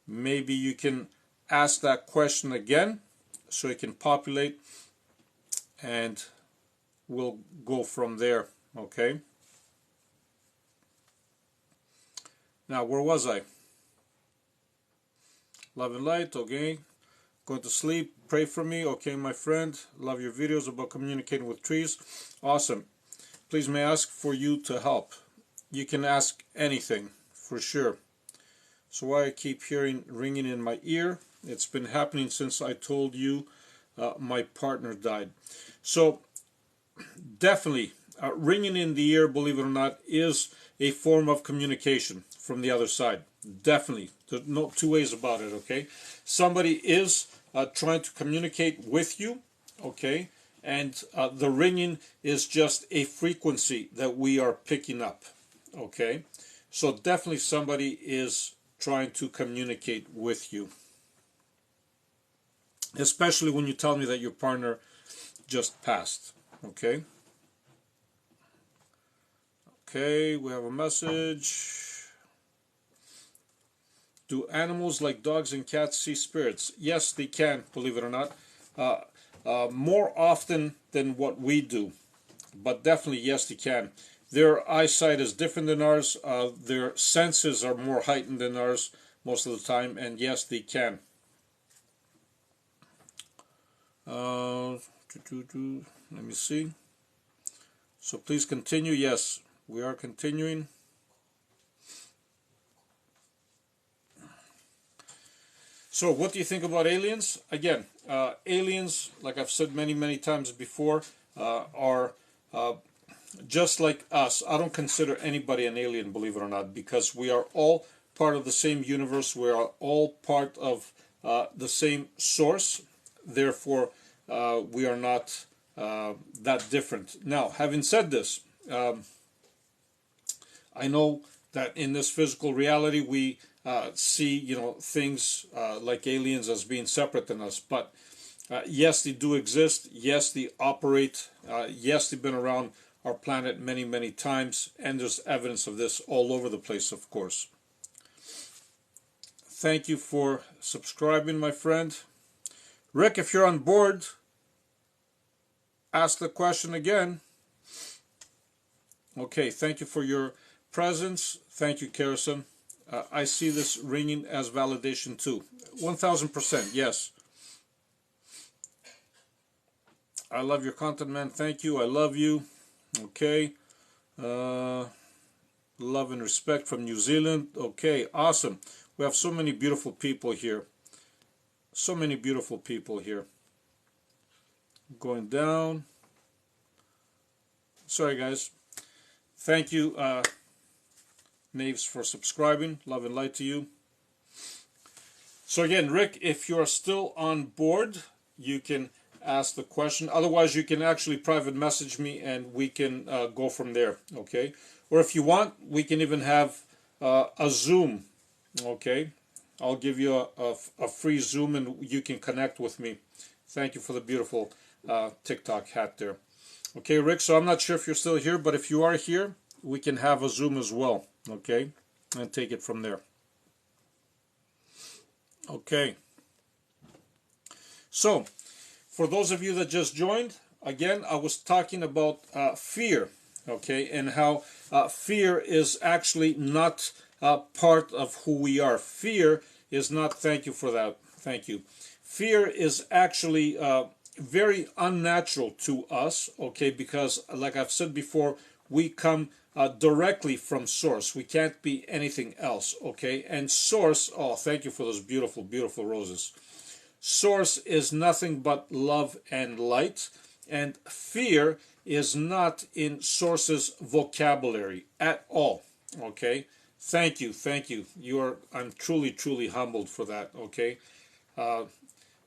Maybe you can ask that question again so it can populate, and we'll go from there. Okay, now where was I? Love and light. Okay, going to sleep. Pray for me. Okay, my friend, love your videos about communicating with trees. Awesome. Please may I ask for you to help? You can ask anything for sure. So why I keep hearing ringing in my ear? It's been happening since I told you my partner died. So definitely ringing in the ear, believe it or not, is a form of communication from the other side. Definitely. There's no two ways about it, okay? Somebody is trying to communicate with you, okay? And the ringing is just a frequency that we are picking up, okay? So definitely somebody is trying to communicate with you, especially when you tell me that your partner just passed. Okay, okay, we have a message. Do animals like dogs and cats see spirits? Yes, they can, believe it or not, more often than what we do, but definitely yes, they can. Their eyesight is different than ours. Their senses are more heightened than ours most of the time, and yes, they can. Let me see. So please continue. Yes, we are continuing. So what do you think about aliens? Again, aliens, like I've said many times before, are just like us. I don't consider anybody an alien, believe it or not, because we are all part of the same universe. We are all part of the same source. Therefore, we are not that different. Now, having said this, I know that in this physical reality we see, things like aliens as being separate than us. But yes, they do exist. Yes, they operate. Yes, they've been around our planet many times, and there's evidence of this all over the place, of course. Thank you for subscribing, my friend. Rick, if you're on board, ask the question again. Okay, thank you for your presence. Thank you, Kerrison. I see this ringing as validation too. 1000%, yes. I love your content, man. Thank you. I love you. Okay. Love and respect from New Zealand. Okay, awesome. We have so many beautiful people here. So many beautiful people here. Going down. Sorry, guys. Thank you, Naves, for subscribing. Love and light to you. So again, Rick, if you're still on board, you can ask the question. Otherwise, you can actually private message me and we can go from there, okay? Or if you want, we can even have a Zoom, okay? I'll give you a free Zoom and you can connect with me. Thank you for the beautiful TikTok hat there. Okay, Rick, so I'm not sure if you're still here, but if you are here, we can have a Zoom as well, okay? And take it from there. Okay. So, for those of you that just joined, again, I was talking about fear, okay, and how fear is actually not part of who we are. Fear is not, thank you for that, thank you. Fear is actually very unnatural to us, okay, because like I've said before, we come directly from source. We can't be anything else, okay? And source, oh, thank you for those beautiful, beautiful roses. Source is nothing but love and light, and fear is not in source's vocabulary at all, okay? Thank you, thank you. I'm truly, truly humbled for that, okay?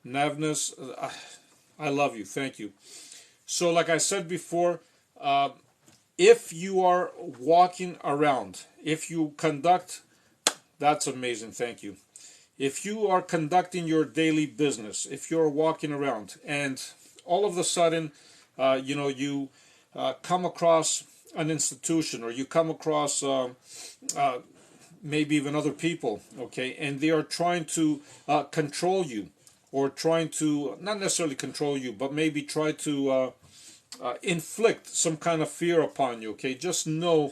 Navnus, I love you, thank you. So like I said before, if you are walking around, if you conduct, that's amazing, thank you. If you are conducting your daily business, if you're walking around and all of a sudden, you come across an institution, or you come across maybe even other people, okay, and they are trying to control you, or trying to, not necessarily control you, but maybe try to inflict some kind of fear upon you, okay, just know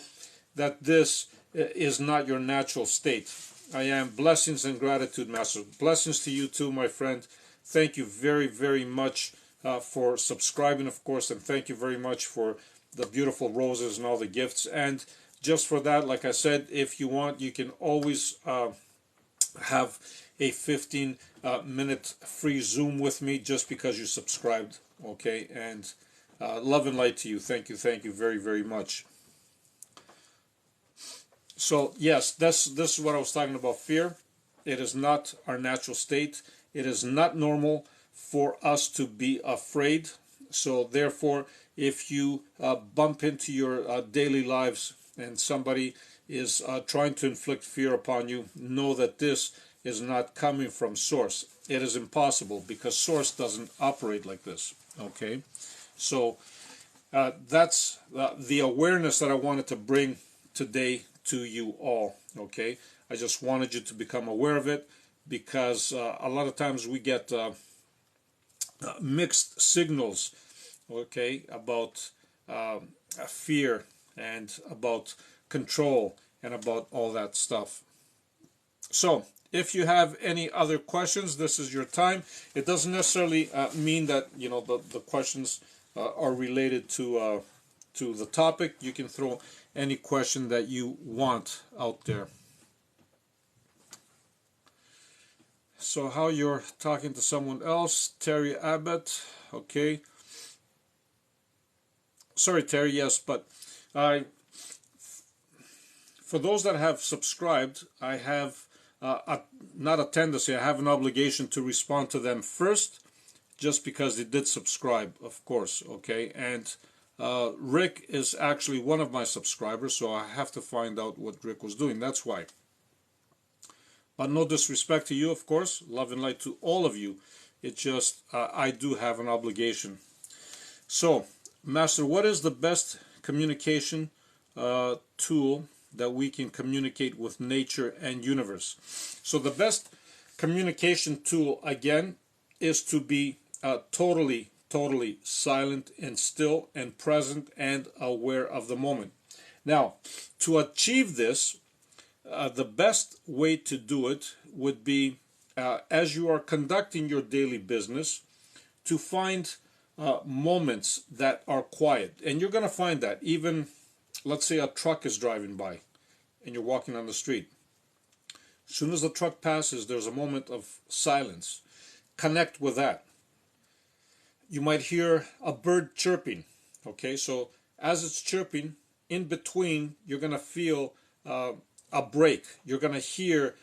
that this is not your natural state. I am blessings and gratitude, Master. Blessings to you too, my friend. Thank you very, very much for subscribing, of course, and thank you very much for the beautiful roses and all the gifts. And just for that, like I said, if you want, you can always have a 15-minute free Zoom with me just because you subscribed, okay? And love and light to you. Thank you very, very much. So yes, this is what I was talking about, fear. It is not our natural state. It is not normal for us to be afraid. So therefore, if you bump into your daily lives and somebody is trying to inflict fear upon you, know that this is not coming from source. It is impossible, because source doesn't operate like this, okay? So that's the awareness that I wanted to bring today to you all, okay? I just wanted you to become aware of it, because a lot of times we get mixed signals, okay, about fear and about control and about all that stuff. So if you have any other questions, this is your time. It doesn't necessarily mean that, you know, the questions are related to the topic. You can throw any question that you want out there. So how you're talking to someone else, Terry Abbott, okay. Sorry, Terry, yes, but for those that have subscribed, I have not a tendency, I have an obligation to respond to them first, just because they did subscribe, of course, okay. And Rick is actually one of my subscribers, so I have to find out what Rick was doing. That's why. But no disrespect to you, of course. Love and light to all of you. It's just I do have an obligation. So, Master, what is the best communication tool that we can communicate with nature and universe? So the best communication tool, again, is to be totally silent and still and present and aware of the moment. Now, to achieve this, the best way to do it would be, as you are conducting your daily business, to find moments that are quiet. And you're going to find that even, let's say a truck is driving by and you're walking on the street. As soon as the truck passes, there's a moment of silence. Connect with that. You might hear a bird chirping, okay? So as it's chirping, in between, you're going to feel a break. You're going to hear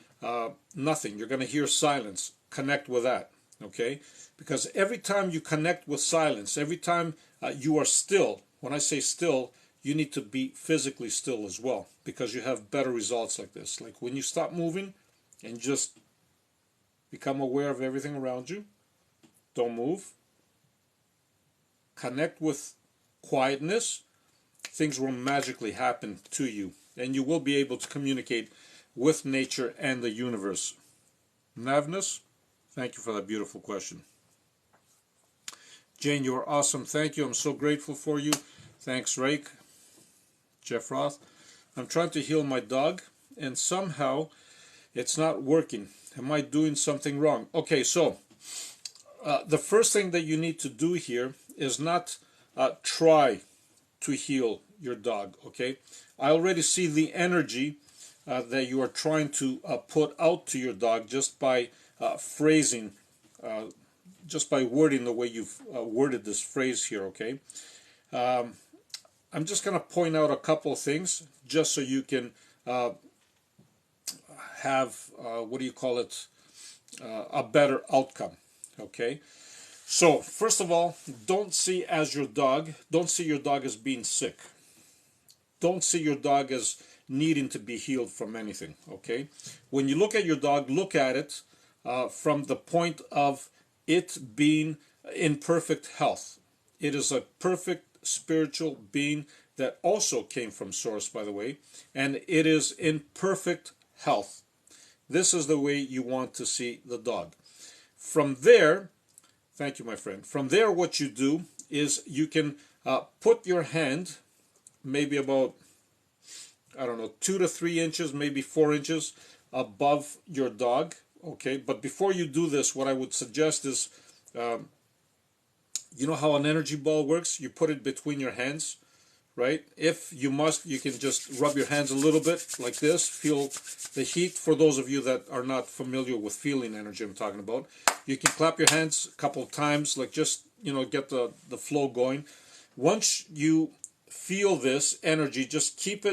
nothing. You're going to hear silence. Connect with that, okay? Because every time you connect with silence, every time you are still, when I say still, you need to be physically still as well, because you have better results like this. Like when you stop moving and just become aware of everything around you, don't move, connect with quietness, things will magically happen to you, and you will be able to communicate with nature and the universe. Navnus, thank you for that beautiful question. Jane, you're awesome. Thank you. I'm so grateful for you. Thanks, Rake. Jeff Roth. I'm trying to heal my dog, and somehow it's not working. Am I doing something wrong? Okay, so the first thing that you need to do here is not try to heal your dog, okay? I already see the energy that you are trying to put out to your dog just by phrasing, uh, just by wording the way you've worded this phrase here, okay? Um, I'm just going to point out a couple things just so you can uh, have, what do you call it, a better outcome, okay? So, first of all, don't see your dog as being sick. Don't see your dog as needing to be healed from anything, okay? When you look at your dog, look at it from the point of it being in perfect health. It is a perfect spiritual being that also came from Source, by the way, and it is in perfect health. This is the way you want to see the dog. From there, thank you, my friend. From there, what you do is you can put your hand maybe about, I don't know, 2 to 3 inches, maybe 4 inches above your dog. Okay, but before you do this, what I would suggest is, um, you know how an energy ball works? You put it between your hands, right? If you must, you can just rub your hands a little bit like this. Feel the heat. For those of you that are not familiar with feeling energy, I'm talking about. You can clap your hands a couple of times, like just, get the flow going. Once you feel this energy, just keep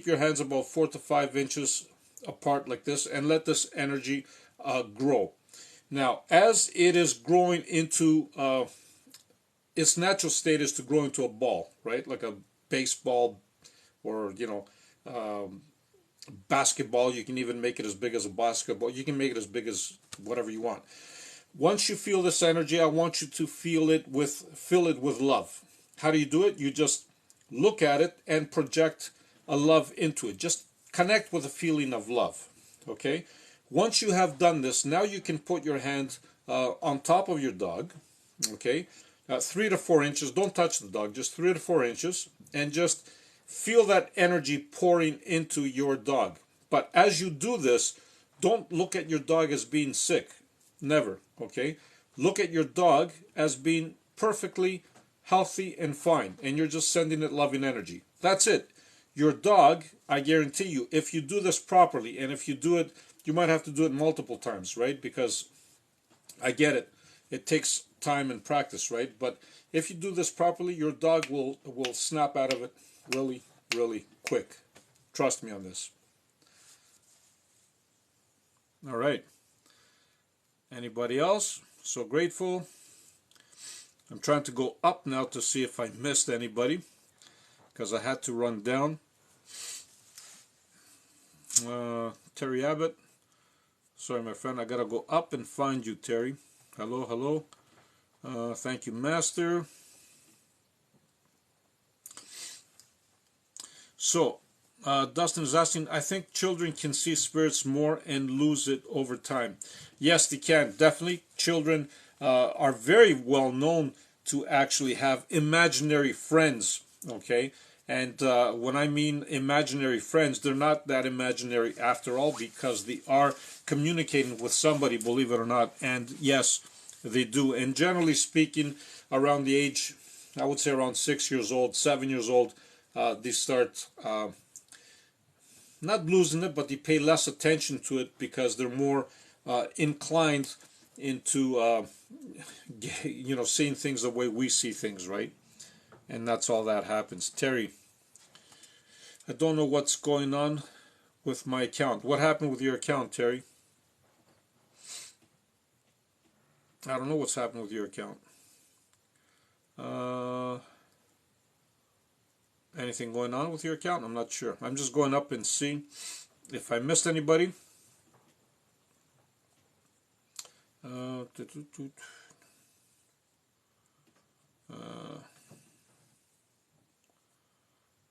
your hands about 4 to 5 inches apart like this, and let this energy grow. Now, as it is growing into its natural state is to grow into a ball, right? Like a baseball or, basketball. You can even make it as big as a basketball. You can make it as big as whatever you want. Once you feel this energy, I want you to fill it with love. How do you do it? You just look at it and project a love into it. Just connect with a feeling of love. Okay? Once you have done this, now you can put your hand on top of your dog. Okay? 3 to 4 inches. Don't touch the dog. Just 3 to 4 inches. And just feel that energy pouring into your dog. But as you do this, don't look at your dog as being sick. Never, okay? Look at your dog as being perfectly healthy and fine, and you're just sending it loving energy. That's it. Your dog, I guarantee you, if you do this properly, and if you do it, you might have to do it multiple times, right? Because I get it. It takes time and practice, right? But if you do this properly, your dog will snap out of it really, really quick. Trust me on this. All right. Anybody else? So grateful. I'm trying to go up now to see if I missed anybody, because I had to run down. Terry Abbott. Sorry, my friend. I got to go up and find you, Terry. Hello, hello. Thank you, Master. So, Dustin is asking, I think children can see spirits more and lose it over time. Yes, they can. Definitely. Children are very well known to actually have imaginary friends. Okay? And when I mean imaginary friends, they're not that imaginary after all, because they are communicating with somebody, believe it or not. And yes, they do. And generally speaking, around the age, I would say around 6 years old, 7 years old, they start not losing it, but they pay less attention to it because they're more inclined into seeing things the way we see things, right? And that's all that happens. Terry, I don't know what's going on with my account. What happened with your account, Terry? I don't know what's happened with your account. Anything going on with your account? I'm not sure. I'm just going up and seeing if I missed anybody.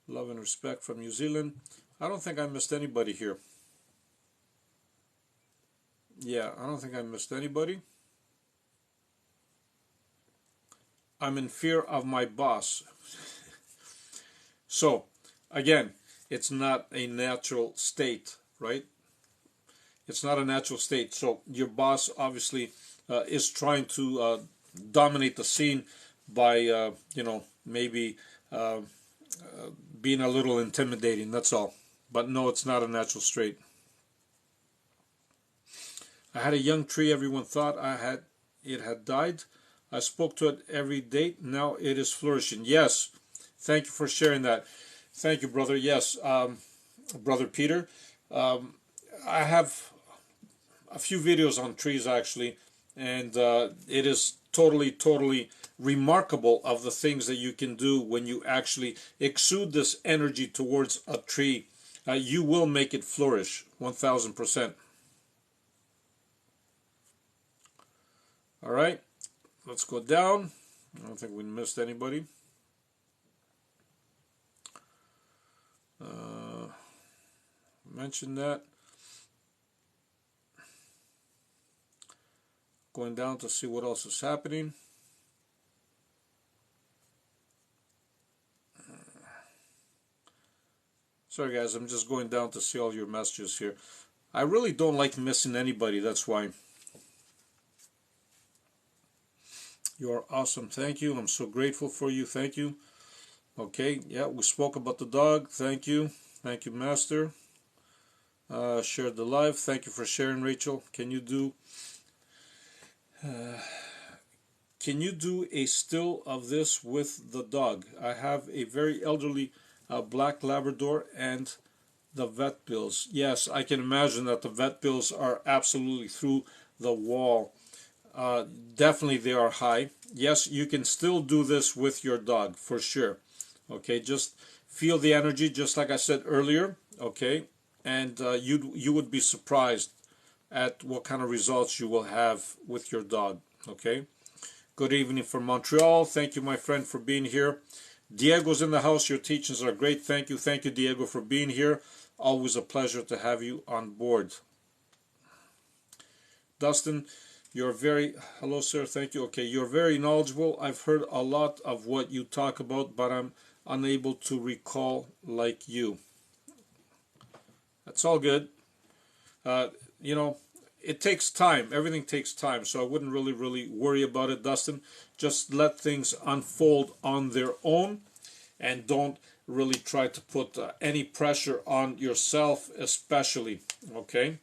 Love and respect from New Zealand. I don't think I missed anybody here. Yeah, I don't think I missed anybody. I'm in fear of my boss. So, again, it's not a natural state, right? It's not a natural state. So your boss obviously is trying to dominate the scene by, maybe being a little intimidating. That's all. But no, it's not a natural state. I had a young tree. Everyone thought it had died. I spoke to it every day. Now it is flourishing. Yes. Thank you for sharing that. Thank you, brother. Yes, brother Peter. I have a few videos on trees actually, and it is totally remarkable of the things that you can do when you actually exude this energy towards a tree. You will make it flourish 1000%. All right, let's go down. I don't think we missed anybody. Mentioned that. Going down to see what else is happening. Sorry guys, I'm just going down to see all your messages here. I really don't like missing anybody, that's why. You are awesome, thank you. I'm so grateful for you, thank you. Okay, yeah, we spoke about the dog, thank you. Thank you, Master. Shared the live, thank you for sharing, Rachel. Can you do a still of this with the dog? I have a very elderly black Labrador and the vet bills. Yes, I can imagine that the vet bills are absolutely through the wall. Definitely they are high. Yes, you can still do this with your dog for sure. Okay, just feel the energy, just like I said earlier. Okay, and you would be surprised at what kind of results you will have with your dog. Okay, good evening from Montreal. Thank you, my friend, for being here. Diego's in the house. Your teachings are great. Thank you, Diego, for being here. Always a pleasure to have you on board. Dustin, you're very, hello sir, thank you. Okay, you're very knowledgeable. I've heard a lot of what you talk about, but I'm unable to recall like you. That's all good. You know, it takes time. Everything takes time, so I wouldn't really worry about it, Dustin. Just let things unfold on their own, and don't really try to put any pressure on yourself, especially. Okay.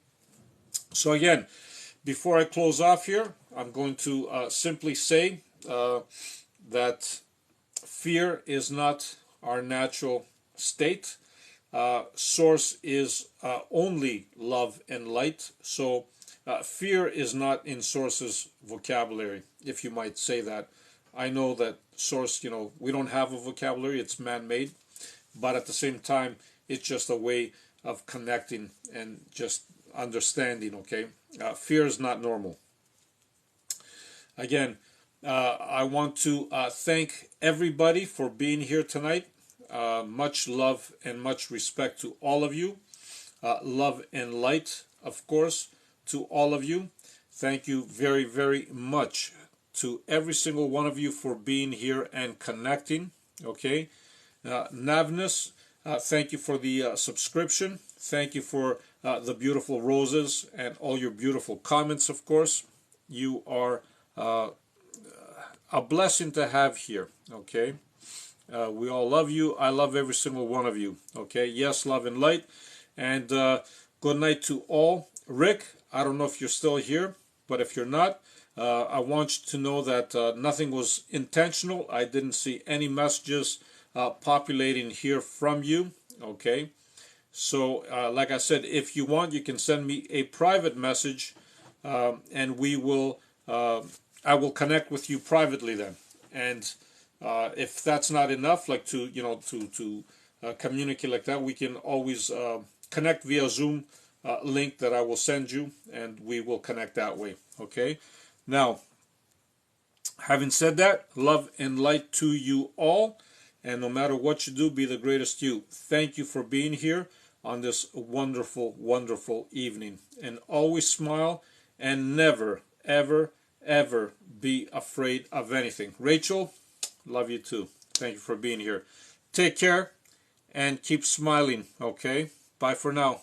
So again, before I close off here, I'm going to simply say that fear is not our natural state. Source is only love and light. So fear is not in Source's vocabulary, if you might say that. I know that Source, we don't have a vocabulary, it's man-made, but at the same time, it's just a way of connecting and just understanding, okay? Fear is not normal. Again, I want to thank everybody for being here tonight. Much love and much respect to all of you. Love and light, of course, to all of you. Thank you very much to every single one of you for being here and connecting. Okay, Navnus, thank you for the subscription. Thank you for the beautiful roses and all your beautiful comments, of course. You are a blessing to have here, okay? We all love you. I love every single one of you, okay? Yes, love and light. And good night to all. Rick, I don't know if you're still here, but if you're not, I want you to know that nothing was intentional. I didn't see any messages populating here from you, okay? So, like I said, if you want, you can send me a private message, and we will. I will connect with you privately then. And if that's not enough, like to communicate like that, we can always connect via Zoom link that I will send you, and we will connect that way. Okay. Now, having said that, love and light to you all, and no matter what you do, be the greatest you. Thank you for being here on this wonderful evening, and always smile and never ever be afraid of anything. Rachel, Love you too. Thank you for being here. Take care and keep smiling, okay? Bye for now.